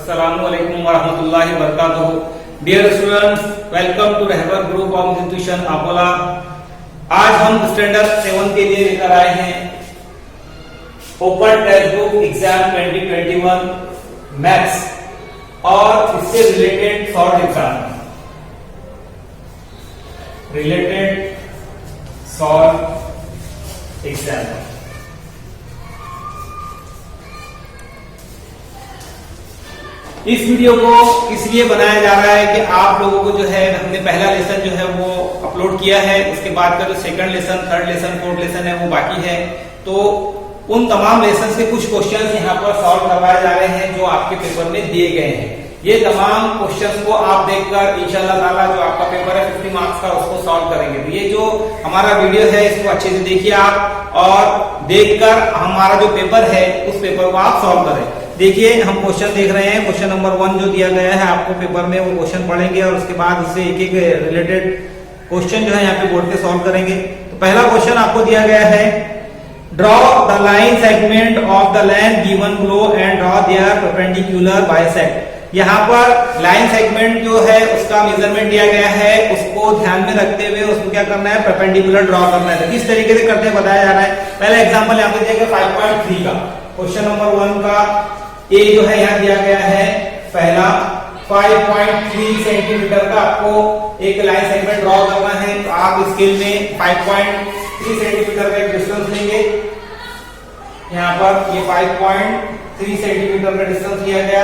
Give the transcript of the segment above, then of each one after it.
Assalamualaikum warahmatullahi wabarakatuh. Dear students, welcome to Rahbar group of institution Apola. आज हम standard 7 के लिए लेकर आए हैं open textbook exam 2021 maths और इससे रिलेटेड शॉर्ट एग्जाम इस वीडियो को इसलिए बनाया जा रहा है कि आप लोगों को जो है हमने पहला लेसन जो है वो अपलोड किया है, उसके बाद का जो second lesson, third lesson, fourth lesson है वो बाकी है। तो उन तमाम लेसन के कुछ क्वेश्चंस यहाँ पर सॉल्व करवाए जा रहे हैं जो आपके पेपर में दिए गए हैं। ये तमाम क्वेश्चंस को आप देखकर इंशाल्लाह ताला जो आपका पेपर है 50 मार्क्स का उसको सॉल्व करेंगे। तो ये जो हमारा वीडियो है इसको अच्छे से देखिए आप और देखकर हमारा जो पेपर है उस पेपर को आप सॉल्व करें। देखिए हम क्वेश्चन देख रहे हैं, क्वेश्चन नंबर 1 जो दिया गया है आपको पेपर में वो क्वेश्चन पढ़ेंगे और उसके बाद उससे एक एक रिलेटेड क्वेश्चन जो है यहाँ पे बोर्ड पे सॉल्व करेंगे। तो पहला क्वेश्चन आपको दिया गया है, draw the line segment of the length given below and draw their perpendicular bisect. यहाँ पर लाइन सेगमेंट जो है उसका मेजरमेंट दिया गया है, उसको ध्यान में रखते हुए उसको क्या करना है, परपेंडिकुलर ड्रॉ करना है। तो किस तरीके से करते हैं बताया जा रहा है। पहला एग्जांपल यहाँ पे दिया गया 5.3 का, क्वेश्चन नंबर 1 का ए जो है यहाँ दिया गया है पहला 5.3 सेंटीमीटर का आपको एक लाइन सेगमेंट ड्रॉ करना है। तो आप स्केल में 5.3 सेंटीमीटर का एक डिस्टेंस लेंगे। यहाँ पर ये 5.3 सेंटीमीटर का डिस्टेंस लिया गया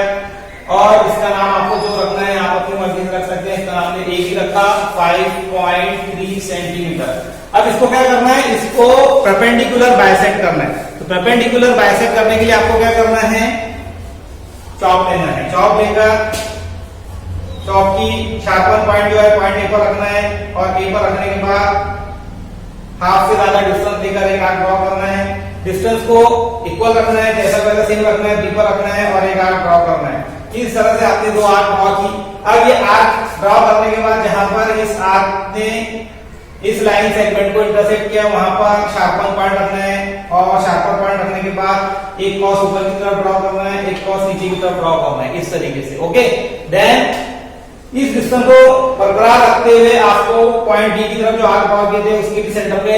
और इसका नाम आपको जो रखना है आप अपनी मर्जी से रख सकते हैं। इसका नाम एक ही रखा 5.3 सेंटीमीटर। अब इसको क्या करना है, इसको परपेंडिकुलर बाइसेक्ट करना है। तो परपेंडिकुलर बाइसेक्ट करने के लिए आपको क्या करना है, चॉप लेना है। चॉप लेकर चॉप की शार्पन पॉइंट जो है पॉइंट ए पर रखना है और ए पर रखने के बाद हाफ से ज्यादा डिस्टेंस लेकर एक आर्क ड्रॉ करना है। डिस्टेंस को इक्वल रखना है, जैसा पहले सेम रखना है, बी पर रखना है और एक आर्क ड्रॉ करना है। इस तरह से आपने 2 आर्क ड्रॉ की। अब ये आर्क ड्रॉ करने के बाद जहां पर इस आर्क ने इस लाइन सेगमेंट को इंटरसेक्ट किया वहां पर शार्पन पॉइंट रखना है और शार्पन पॉइंट रखने के बाद एक कॉस ऊपर की तरफ ड्रॉ करना है, एक कॉस नीचे की तरफ ड्रॉ करना है, इस तरीके से। ओके, देन इस डिस्टेंस को बरकरार रखते हुए आपको पॉइंट डी की तरफ जो आर्क ड्रॉ किए थे उसके भी सेंटर पे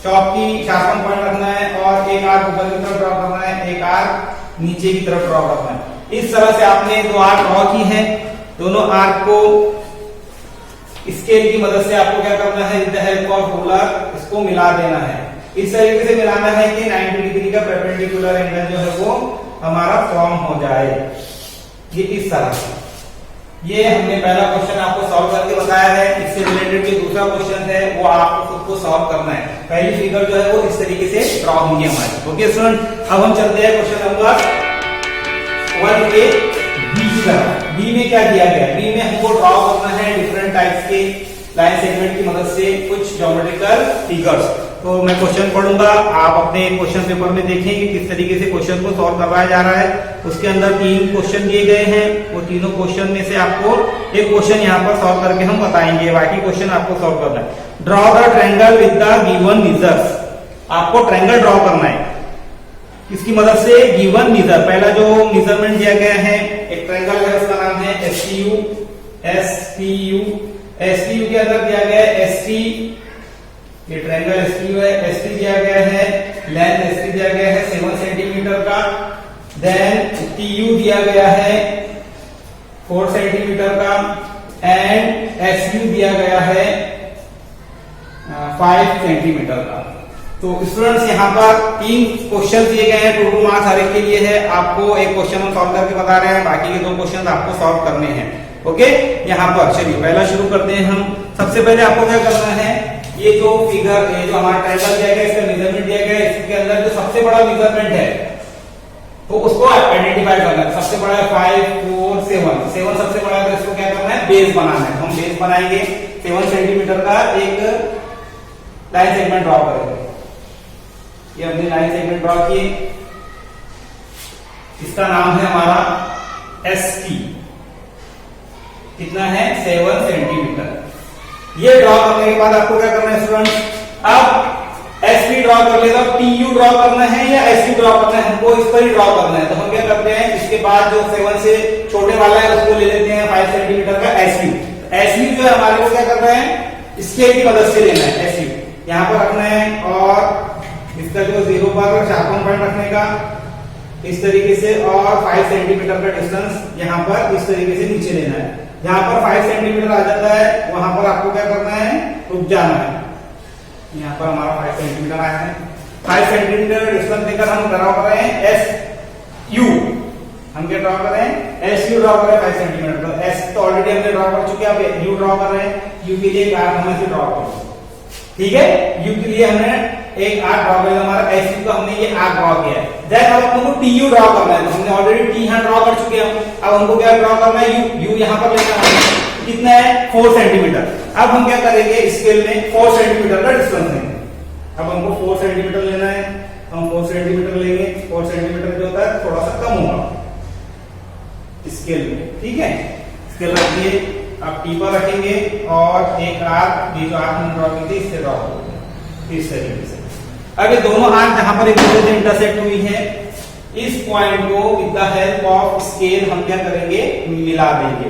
चॉप की शार्पन पॉइंट रखना है और एक आर्क ऊपर की तरफ ड्रॉ करना है, एक आर्क नीचे की तरफ ड्रॉ करना है। इस तरह से आपने 2 आर्क ड्रॉ की है। दोनों आर्क को स्केल की मदद से आपको क्या करना है, with the help of ruler इसको मिला देना है। इस तरीके से मिलाना है कि 90 डिग्री का परपेंडिकुलर एंगल जो है वो हमारा फॉर्म हो जाए। ये इस तरह से ये हमने पहला क्वेश्चन आपको सॉल्व करके बताया है। इससे रिलेटेड जो दूसरा क्वेश्चन है वो आपको खुद को सॉल्व करना है। पहली फिगर जो है वो इस तरीके से ड्रॉ होंगी हमारी। ओके स्टूडेंट, अब हम चलते हैं क्वेश्चन नंबर 1 के बी की तरफ। बी में क्या दिया गया, बी में हमको ड्रॉ करना है डिफरेंट टाइप्स के लाइन सेगमेंट की मदद से कुछ ज्योमेट्रिकल फिगर्स। तो मैं क्वेश्चन पढ़ूंगा, आप अपने क्वेश्चन पेपर में देखें कि किस तरीके से क्वेश्चन को सॉल्व करवाया जा रहा है। उसके अंदर 3 क्वेश्चन दिए गए हैं, वो तीनों क्वेश्चन में से आपको एक क्वेश्चन यहाँ पर सॉल्व करके हम बताएंगे, बाकी क्वेश्चन आपको सॉल्व करना है। Draw the triangle with the given measures. आपको ट्रायंगल ड्रॉ करना है किसकी मदद से, गिवन मेजर। पहला जो मेजरमेंट दिया गया है एक ट्रायंगल है, उसका नाम है एसटीयू। एसटीयू के अंदर दिया गया है एसटी, ये ट्रायंगल एसटीयू है। एसटी दिया गया है, लेंथ एसटी दिया गया है 7 सेंटीमीटर का। देन टीयू दिया गया है 4 सेंटीमीटर का एंड एसयू दिया गया है 5 सेंटीमीटर का। तो स्टूडेंट्स यहाँ पर 3 क्वेश्चन दिए गए हैं, टोटल मार्क्स हर एक के लिए है। आपको एक क्वेश्चन हम सॉल्व करके बता रहे हैं, बाकी के 2 क्वेश्चन आपको सॉल्व करने हैं। ओके, यहाँ पर चलिए पहला शुरू करते हैं हम। सबसे पहले आपको क्या करना है, ये जो फिगर है जो हमारा ट्रायंगल दिया गया इसका मेजरमेंट दिया गया, इसके अंदर जो सबसे बड़ा मेजरमेंट है तो उसको आइडेंटिफाई करना है। सबसे बड़ा है 5, 4, 7 सबसे बड़ा है, तो इसको क्या करना है, बेस बनाना है। हम बेस बनाएंगे 7 सेंटीमीटर का एक लाइन सेगमेंट ड्रॉ करेंगे। ये हमने लाइन सेगमेंट ड्रॉ किए, इसका नाम है हमारा एसटी। कितना है, 7 सेंटीमीटर। ये ड्रॉ करने के बाद आपको क्या करना है स्टूडेंट्स, अब एसपी ड्रॉ कर लेगा, TU ड्रॉ करना है या SU ड्रॉ करना है, हमको इस पर ही ड्रॉ करना है। तो हम क्या करते हैं, इसके बाद जो 7 से छोटे वाला है उसको ले लेते हैं 5 सेंटीमीटर का SU। SU जो है हमारे को क्या करना है, स्केल की मदद से लेना है। SU यहाँ पर रखना है और इसका जो 0 पर शार्पन पॉइंट रखने का इस तरीके से, और 5 सेंटीमीटर का डिस्टेंस यहाँ पर इस तरीके से नीचे लेना है। जहां पर 5 सेंटीमीटर आ जाता है वहां पर आपको क्या करना है, रुक जाना है। यहाँ पर हमारा 5 सेंटीमीटर आया है, 5 सेंटीमीटर डिस्टेंस देकर हम ड्रॉ कर रहे हैं SU। हम क्या ड्रॉ कर रहे हैं, SU ड्रॉ कर रहे हैं 5 सेंटीमीटर। तो S तो ऑलरेडी हमने ड्रॉ कर चुके हैं, अब U ड्रॉ कर रहे हैं। U के लिए एक आर्क हमें से ड्रॉ करो, ठीक है। U के लिए हमने एक आर्क ड्रॉ किया, हमारा SU का हमने ये आर्क ड्रॉ किया है। जैसे अब हमको TU ड्रॉ करना है, तो हमने ऑलरेडी T यहाँ ड्रॉ कर चुके हैं। अब हमको क्या ड्रॉ करना है, U यहाँ पर लेना है, कितना है 4 सेंटीमीटर। अब हम क्या करेंगे, स्केल में 4 सेंटीमीटर का डिस्टेंस है। अब हमको 4 सेंटीमीटर लेना है, हम 4 सेंटीमीटर लेंगे। 4 सेंटीमीटर जो होता है थोड़ा सा कम होगा स्केल में, ठीक है। स्केल रखिए, आप T पर रखेंगे और एक आर्क, ये जो आर्क हम ड्रॉ की थी इससे ड्रॉ करेंगे इस तरीके से। अब ये दोनों आर्क जहां पर एक दूसरे से इंटरसेक्ट हुई है, इस पॉइंट को with the help of scale हम क्या करेंगे, मिला देंगे।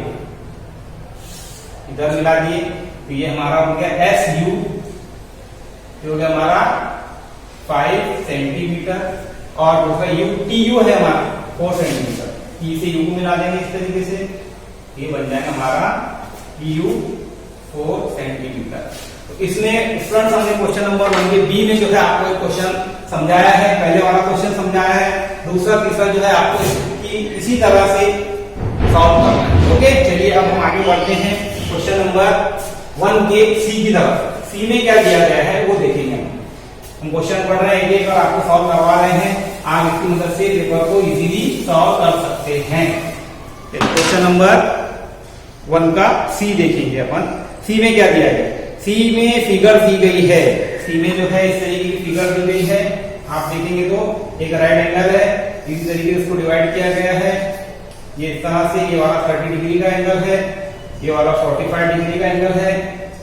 इधर मिला दिए तो ये हमारा हो गया SU, ये हो गया हमारा 5 सेंटीमीटर, और दूसरा TU है हमारा 4 सेंटीमीटर। T से U को मिला देंगे इस तरीके से, ये बन जाएगा हमारा TU 4 सेंटीमीटर। तो इसमें स्टूडेंट्स हमने क्वेश्चन नंबर 1 के बी में जो है आपको एक क्वेश्चन समझाया है, पहले वाला क्वेश्चन समझाया है, दूसरा तीसरा जो है आपको इसकी इसी तरह से सॉल्व करना है। ओके, चलिए अब हम आगे बढ़ते हैं क्वेश्चन नंबर 1 के सी की तरफ। सी में क्या दिया गया है वो देखेंगे। हम क्वेश्चन पढ़ रहे हैं एक और आपको सॉल्व करवा रहे हैं, आप इसकी मदद से पेपर को इजीली सॉल्व कर सकते हैं। क्वेश्चन नंबर 1 का सी देखेंगे अपन। सी में क्या दिया गया, सी में फिगर दी गई है। सी में जो है इस तरीके की फिगर दी गई है, आप देखेंगे तो एक राइट एंगल है, इस तरीके से इसको डिवाइड किया गया है। ये इस तरह से, ये वाला 30 डिग्री का एंगल है, ये वाला 45 डिग्री का एंगल है,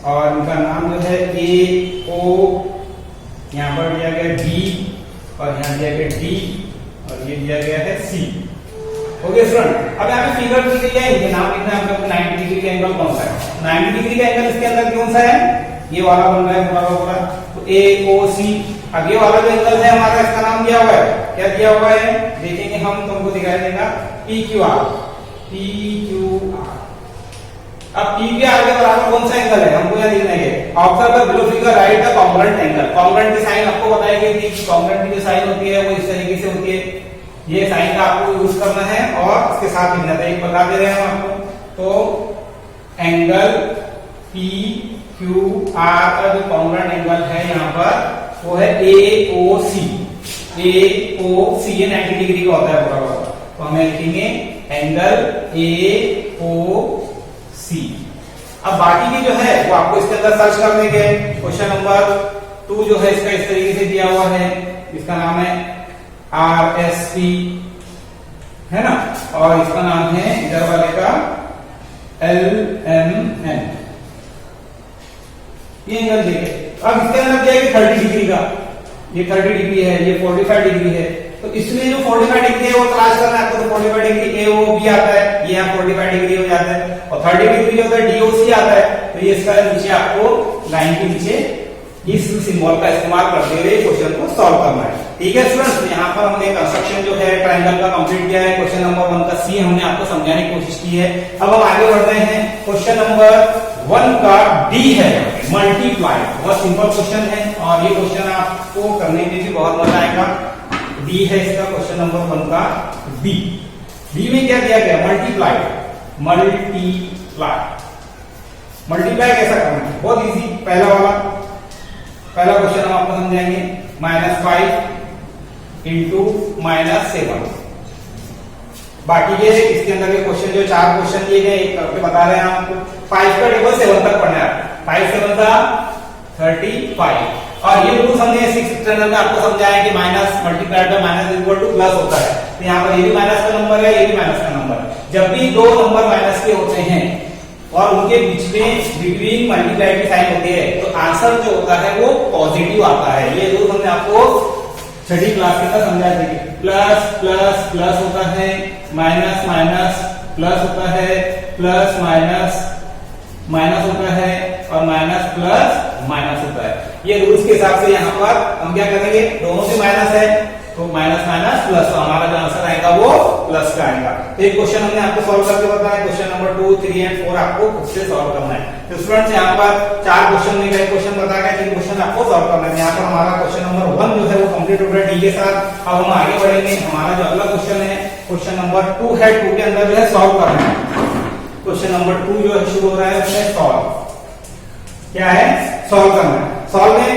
और इनका नाम जो है AO, यहाँ पर दिया गया B, और यहाँ दिया गया D, और ये दिया गया है C। ओके स्टूडेंट, अब यहाँ पे फिगर दी गई है, इनके नाम लिखना है आपको। 90 डिग्री का एंगल कौन सा है, 90 डिग्री का एंगल इसके अंदर कौन सा है, ये वाला बन रहा है पूरा का पूरा, तो AOC। अब ये वाला जो एंगल है हमारा, इसका नाम दिया हुआ है, क्या दिया हुआ है देखेंगे हम, तुमको दिखाई देगा PQR। अब PQR के बराबर कौन सा एंगल है, हमको यहाँ लिखना है observe the below figure right the congruent angle. Congruent की साइन आपको बताई गई थी, कॉन्ग्रुएंट की जो साइन होती है वो इस तरीके से होती है। ये साइन का आपको यूज करना है और इसके साथ लिखना है, एक बता दे रहे हैं हम आपको। तो एंगल PQR का जो कॉन्ग्रुएंट एंगल है यहाँ पर वो है AOC। AOC ये 90 डिग्री का होता है पूरा, तो हमें लिखेंगे एंगल AOC। अब बाकी की जो है वो आपको इसके अंदर सर्च कर देंगे। क्वेश्चन नंबर 2 जो है इसका इस तरीके से दिया हुआ है, इसका नाम है RSP, है ना, और इसका नाम है इधर वाले का LMN। ये एंगल देखिए, अब इसके अंदर क्या है 30 डिग्री का, ये 30 डिग्री है, ये 45 डिग्री है। तो इसमें जो 45 डिग्री है वो तलाश करना है आपको। तो 45 डिग्री AOB आता है, ये यहाँ 45 डिग्री हो जाता है, और 30 डिग्री जो होता है DOC आता है। तो ये इसका नीचे आपको लाइन के नीचे इस सिंबल का इस्तेमाल करते हुए क्वेश्चन को सॉल्व करना है। ठीक है स्टूडेंट्स, यहाँ पर हमने कंस्ट्रक्शन जो है ट्रायंगल का कंप्लीट किया है। क्वेश्चन नंबर 1 का सी हमने आपको समझाने की कोशिश की है। अब हम आगे बढ़ रहे हैं। क्वेश्चन नंबर 1 का डी है मल्टीप्लाई। बहुत सिंपल क्वेश्चन है और ये क्वेश्चन आपको करने में भी बहुत मजा आएगा। डी है इसका क्वेश्चन नंबर 1 का डी। डी में क्या दिया गया, मल्टीप्लाई। मल्टीप्लाई कैसा करना है, बहुत इजी। पहला क्वेश्चन हम आपको समझाएंगे। -5 इंटू -7। बाकी ये इसके अंदर के क्वेश्चन जो 4 क्वेश्चन दिए गए एक करके बता रहे हैं आपको। 5 का टेबल 7 तक पढ़ना है। 5 7 का 35। और ये रूल्स हमने 6th स्टैंडर्ड में आपको समझाया कि minus multiplied by minus equal two plus होता है। तो यहाँ पर ये भी माइनस का नंबर है, ये भी माइनस का नंबर है। जब भी दो नंबर माइनस के होते हैं और उनके बीच में बिटवीन मल्टीप्लाई की साइन होती है, तो आंसर जो होता है वो पॉजिटिव आता है। ये रूल हमने आपको छठी क्लास के अंदर समझा दी। प्लस प्लस प्लस होता है, माइनस माइनस प्लस होता है, प्लस माइनस माइनस होता है, और माइनस प्लस माइनस होता है। ये रूल्स के हिसाब से यहाँ पर हम क्या करेंगे, दोनों से माइनस है तो माइनस माइनस प्लस, तो हमारा जो आंसर आएगा वो प्लस का आएगा। तो एक क्वेश्चन हमने आपको सॉल्व करके बताया, क्वेश्चन नंबर 2, 3 एंड 4 आपको खुद से सॉल्व करना है। तो स्टूडेंट्स यहाँ पर 4 क्वेश्चन में कई क्वेश्चन बताया गया, 3 क्वेश्चन आपको सॉल्व करना है। यहाँ पर हमारा क्वेश्चन नंबर 1 जो है वो कंप्लीट हो गया डी के साथ। अब हम आगे बढ़ेंगे, हमारा जो अगला क्वेश्चन है क्वेश्चन नंबर 2 है, 2 के अंदर जो है सॉल्व करना है। क्वेश्चन नंबर 2 जो है शुरू हो रहा है उसमें सॉल्व, क्या है, सॉल्व करना है। सॉल्व में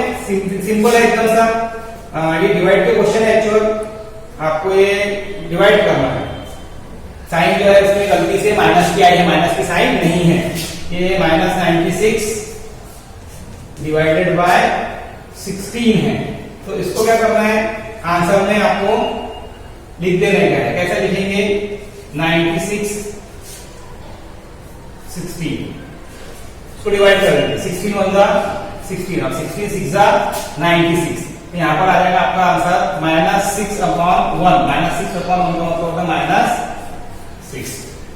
सिंपल है एकदम सा, ये डिवाइड के क्वेश्चन है एक्चुअल, आपको ये डिवाइड करना है। साइन जो है इसमें गलती से माइनस की आई है, माइनस की साइन नहीं है, ये माइनस 96 डिवाइडेड बाय 16 है। तो इसको क्या करना है, आंसर में आपको लिख देने का है। कैसे लिखेंगे, 96 16 इसको डिवाइड करेंगे, 16 1 जा 16 और 16 6 जा 96। यहाँ पर आ जाएगा आपका आंसर -6/1, -6/1 का मतलब होता है -6।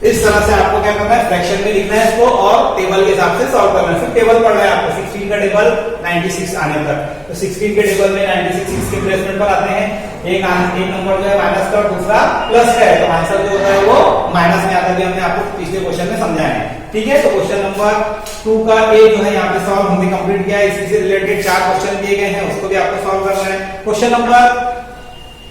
इस तरह से आपको क्या करना है, फ्रैक्शन में लिखना है इसको और टेबल के हिसाब से सॉल्व करना है। फिर टेबल पढ़ रहा है आपको 16 का टेबल 96 आने तक, तो 16 के टेबल में 96 के प्लेसमेंट पर आते हैं। एक नंबर जो है माइनस का और दूसरा प्लस का है, तो आंसर जो होता है वो माइनस में आता है। हमने आपको पिछले क्वेश्चन में समझाया है, ठीक है। तो क्वेश्चन नंबर 2 का ए जो है यहाँ पे सॉल्व हमने कंप्लीट किया है। इसी से रिलेटेड 4 क्वेश्चन दिए गए हैं, उसको भी आपको सॉल्व करना है। क्वेश्चन नंबर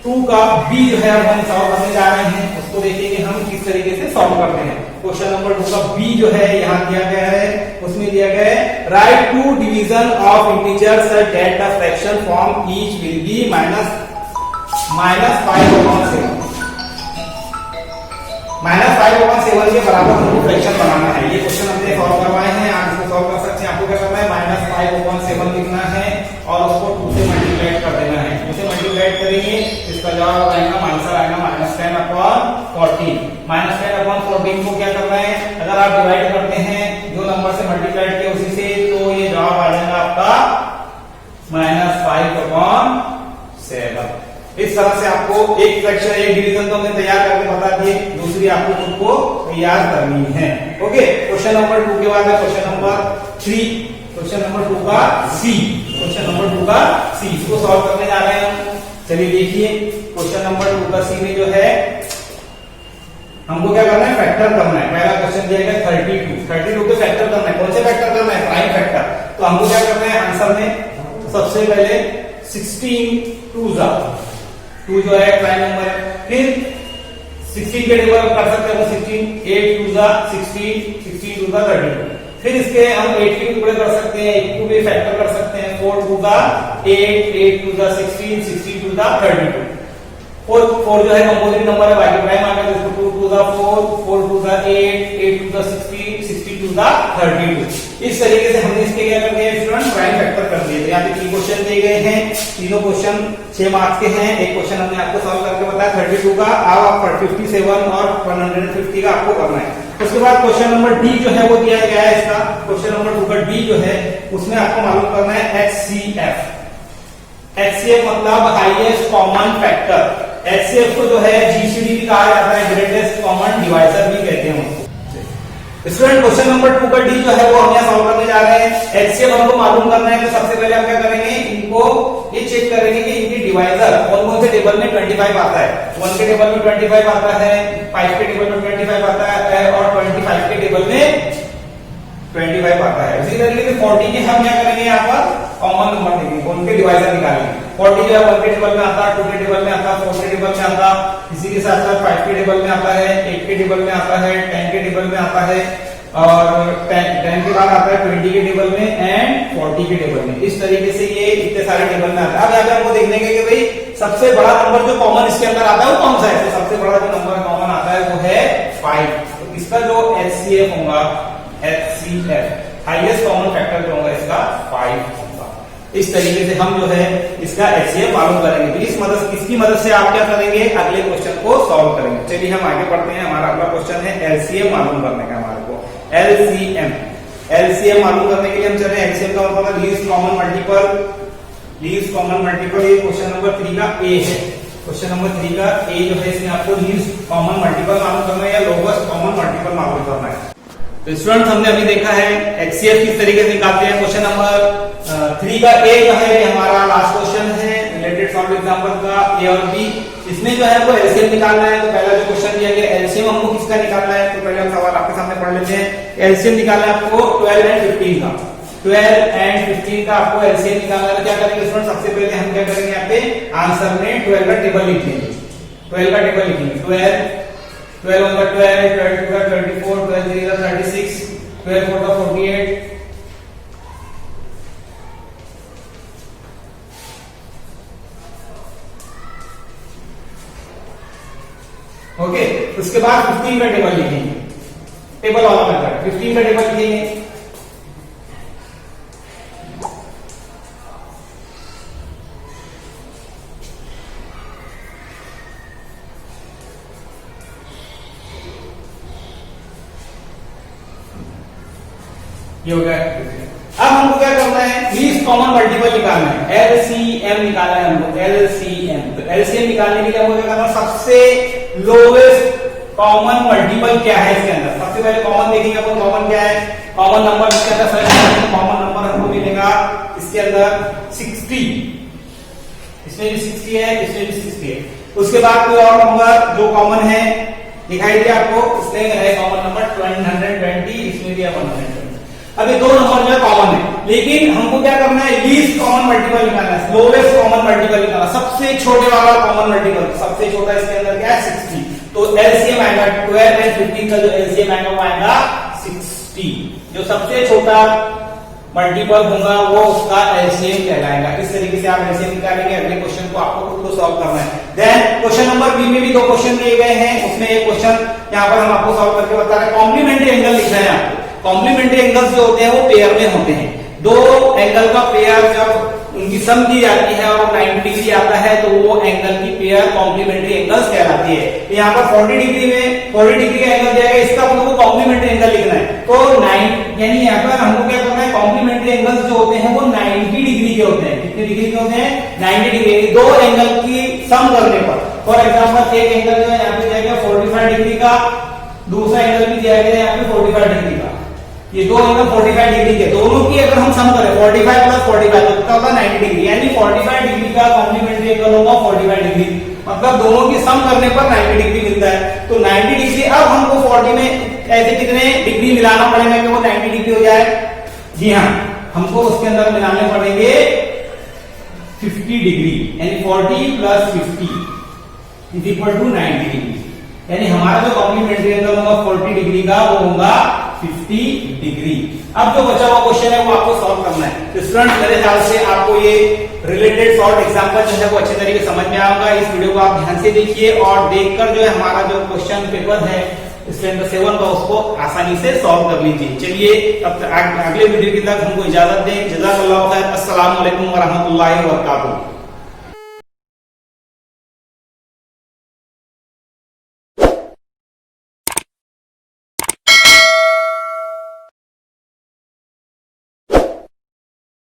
2 का बी जो है हम सॉल्व करने जा रहे हैं, उसको देखेंगे हम किस तरीके से सॉल्व करते हैं। क्वेश्चन नंबर 2 का बी जो है यहाँ दिया गया है, उसमें दिया गया है right 2 division of integers such that the fraction form each will be -5/7। -5/7 के बराबर हमको फ्रैक्शन बनाना है। ये क्वेश्चन हमने सॉल्व करवाए हैं, आप इसको सॉल्व कर सकते हैं। आपको क्या करना है, -5/7 लिखना है और उसको 2 से मल्टीप्लाई कर देना है। 2 से मल्टीप्लाई करेंगे, इसका जवाब आएगा, आंसर आएगा -10/14। -10/14 को क्या करना है, अगर आप डिवाइड करते हैं जो नंबर से मल्टीप्लाई किया उसी से, तो ये जवाब आ जाएगा आपका -5/7। इस तरह से आपको एक फ्रैक्शन, एक डिवीजन तो हमने तैयार करके बता दिए, दूसरी आपको खुद को तैयार करनी है। ओके, क्वेश्चन नंबर 2 के बाद है क्वेश्चन नंबर 3, क्वेश्चन नंबर 2 का सी। क्वेश्चन नंबर 2 का सी, इसको सॉल्व करने जा रहे हैं हम। चलिए देखिए, क्वेश्चन नंबर 2 का सी में जो है हमको क्या करना है, फैक्टर करना है। पहला क्वेश्चन दिया गया 32 के फैक्टर करना है। कौन से फैक्टर करना है, प्राइम फैक्टर। तो हमको क्या करना है, आंसर में सबसे पहले 16 2 जा 2 जो है प्राइम नंबर है। फिर 16 के टेबल कर सकते हैं, 16 8 2 जा 16 16 2 जा 32। फिर इसके हम 8 के टुकड़े कर सकते हैं, 1 को भी फैक्टर कर सकते हैं। 4 2 जा 8 8 2 जा 16 16 2 जा 32। 4 जो है कंपोजिट नंबर है, बाकी प्राइम आ गया, तो 2 2 जा 4 4 2 जा 8 8 2 जा 16 16 2 जा 32। इस तरीके से हमने इसके क्या कर दिया स्टूडेंट, प्राइम फैक्टर कर दिए। तो यहाँ पे 3 क्वेश्चन दिए गए हैं, तीनों क्वेश्चन 6 मार्क्स के हैं। एक क्वेश्चन हमने आपको सॉल्व करके बताया 32 का। अब आप 57 और 150 का आपको करना है। उसके बाद क्वेश्चन नंबर डी जो है वो दिया गया है इसका। क्वेश्चन नंबर 2 का डी जो है उसमें आपको मालूम करना है HCF। HCF मतलब हाईएस्ट कॉमन फैक्टर। HCF को जो है GCD भी कहा जाता है, ग्रेटेस्ट कॉमन डिवाइजर भी कहते हैं उसको। स्टूडेंट क्वेश्चन नंबर 2 का डी जो है वो हम यहाँ सॉल्व करने जा रहे हैं। HCF हमको मालूम करना है, तो सबसे पहले हम क्या करेंगे, इनको ये चेक करेंगे कि इनकी डिवाइजर कौन-कौन से टेबल में 25 आता है। 1 के टेबल में 25 आता है, 5 के टेबल में 25 आता है और 25 के टेबल में 25 आता है। इसी तरीके से 40 के हम क्या करेंगे, यहाँ पर कॉमन नंबर देंगे, उनके डिवाइजर निकालेंगे। 40 जो है 1 के टेबल में आता है, 2 के टेबल में आता है, 4 के टेबल में आता है, इसी के साथ साथ 5 के टेबल में आता है, 8 के टेबल में आता है, 10 के टेबल में आता है और 10 के बाद आता है 20 के टेबल में एंड 40 के टेबल में। इस तरीके से ये इतने सारे टेबल में आता है। अब यहाँ पे हमको देखने के कि भाई सबसे बड़ा नंबर जो कॉमन इसके अंदर आता है वो कौन सा है। तो सबसे बड़ा जो नंबर कॉमन आता है वो है 5। तो इसका जो HCF होगा, HCF हाईएस्ट कॉमन फैक्टर जो होगा इसका 5 होगा। इस तरीके से हम जो है इसका HCF मालूम करेंगे। तो इसकी मदद से आप क्या करेंगे, अगले क्वेश्चन को सॉल्व करेंगे। चलिए हम आगे बढ़ते हैं। हमारा अगला क्वेश्चन है LCM मालूम करने का हमारे को। एलसीएम। एलसीएम मालूम करने के लिए हम चल रहे हैं एलसीएम का मतलब least common multiple. Least common multiple ये क्वेश्चन नंबर 3 का ए है। क्वेश्चन नंबर 3 का ए जो है इसमें आपको लीस्ट कॉमन मल्टीपल मालूम करना है या लोवेस्ट कॉमन मल्टीपल मालूम करना है। तो स्टूडेंट हमने अभी देखा है एचसीएफ किस तरीके से निकालते हैं। क्वेश्चन नंबर 3 का ए जो है हमारा लास्ट क्वेश्चन है रिलेटेड सॉल्व एग्जांपल का ए और बी। इसमें जो है वो एलसीएम निकालना है। तो पहला जो क्वेश्चन दिया गया एलसीएम हमको किसका निकालना है, तो पहले हम सवाल आपके सामने पढ़ लेते हैं। एलसीएम निकालना है आपको 12 एंड 15 का। 12 एंड 15 का आपको एलसीएम निकालना है। क्या करेंगे स्टूडेंट, सबसे पहले हम क्या करेंगे यहाँ पे आंसर में 12 का टेबल लिख लेंगे। 12 का टेबल लिखेंगे। 12 1 का 12, 12 2 का 24, 12 3 का 36, 12 4 का 48, ओके। उसके बाद 15 का टेबल लिखेंगे, टेबल वाला मेथड। 15 का टेबल लिखेंगे, ये हो गया। अब हमको क्या करना है, लीस्ट कॉमन मल्टीपल निकालना है, एलसीएम निकालना है हमको, एलसीएम। तो एलसीएम निकालने के लिए हमको क्या करना है, सबसे लोवेस्ट कॉमन मल्टीपल क्या है इसके अंदर। सबसे पहले कॉमन देखेंगे अपन, कॉमन क्या है, कॉमन नंबर इसके अंदर सर्च करेंगे। कॉमन नंबर हमको मिलेगा इसके अंदर 60, इसमें भी 60 है, इसमें भी 60 है। उसके बाद कोई और नंबर जो कॉमन है दिखाई दिया आपको, इसमें है कॉमन नंबर 120, इसमें भी है 120। अभी दो नंबर जो है कॉमन है, लेकिन हमको क्या करना है, लीस्ट कॉमन मल्टीपल निकालना है, लोवेस्ट कॉमन मल्टीपल निकालना, सबसे छोटे वाला कॉमन मल्टीपल। सबसे छोटा इसके अंदर क्या है, 60। तो एलसीएम आएगा 12 एंड 15 का जो एलसीएम आएगा वो आएगा 60। जो सबसे छोटा मल्टीपल होगा वो उसका एलसीएम कहलाएगा। इस तरीके से आप एलसीएम निकालेंगे। अगले क्वेश्चन को आपको खुद को सॉल्व करना है। देन क्वेश्चन नंबर बी में भी दो क्वेश्चन दिए गए हैं, उसमें एक क्वेश्चन यहाँ पर हम आपको सॉल्व करके बता रहे हैं। कॉम्प्लीमेंट्री एंगल लिखना है आपको। कॉम्प्लीमेंट्री एंगल्स जो होते हैं वो पेयर में होते हैं। दो एंगल का पेयर जब उनकी सम दी जाती है और 90 डिग्री आता है तो वो एंगल की पेयर कॉम्प्लीमेंट्री एंगल्स कहलाती है। यहाँ पर 40 डिग्री में 40 डिग्री का एंगल दिया गया, इसका हमको कॉम्प्लीमेंट्री एंगल लिखना है। तो 9 यानी यहाँ पर हमको क्या करना है, कॉम्प्लीमेंट्री एंगल्स जो होते हैं वो 90 डिग्री के होते हैं। कितने डिग्री के होते हैं, 90 डिग्री। दो एंगल की सम करने पर, फॉर एग्जाम्पल एक एंगल जो है यहाँ पे दिया गया 45 डिग्री का, दूसरा एंगल भी दिया गया यहाँ पे 45 डिग्री का। ये दो एंगल 45 डिग्री के, दोनों की अगर हम सम करें 45 प्लस 45 तो कितना होगा, 90 डिग्री। यानी 45 डिग्री का कॉम्प्लीमेंट्री एंगल होगा 45 डिग्री, मतलब दोनों की सम करने पर 90 डिग्री मिलता है। तो 90 डिग्री, अब हमको 40 में ऐसे कितने डिग्री मिलाना पड़ेगा कि वो 90 डिग्री हो जाए। जी हाँ, हमको उसके अंदर मिलाने पड़ेंगे 50 डिग्री, यानी 40 plus 50 is equal to 90 degree. यानी हमारा जो कॉम्प्लीमेंट्री एंगल होगा 40 डिग्री का वो होगा 50 डिग्री। अब जो बचा हुआ क्वेश्चन है वो आपको सॉल्व करना है। तो स्टूडेंट मेरे ख्याल से आपको ये रिलेटेड सॉल्व एग्जांपल जो है वो अच्छे तरीके से समझ में आएगा। इस वीडियो को आप ध्यान से देखिए और देखकर जो है हमारा जो क्वेश्चन पेपर है स्टैंडर्ड 7 का उसको आसानी से सॉल्व कर लीजिए। चलिए अब अगले वीडियो की तक हमको इजाजत दें। जज़ाकल्लाहु खैर। अस्सलाम वालेकुम व रहमतुल्लाहि व बरकातुहू।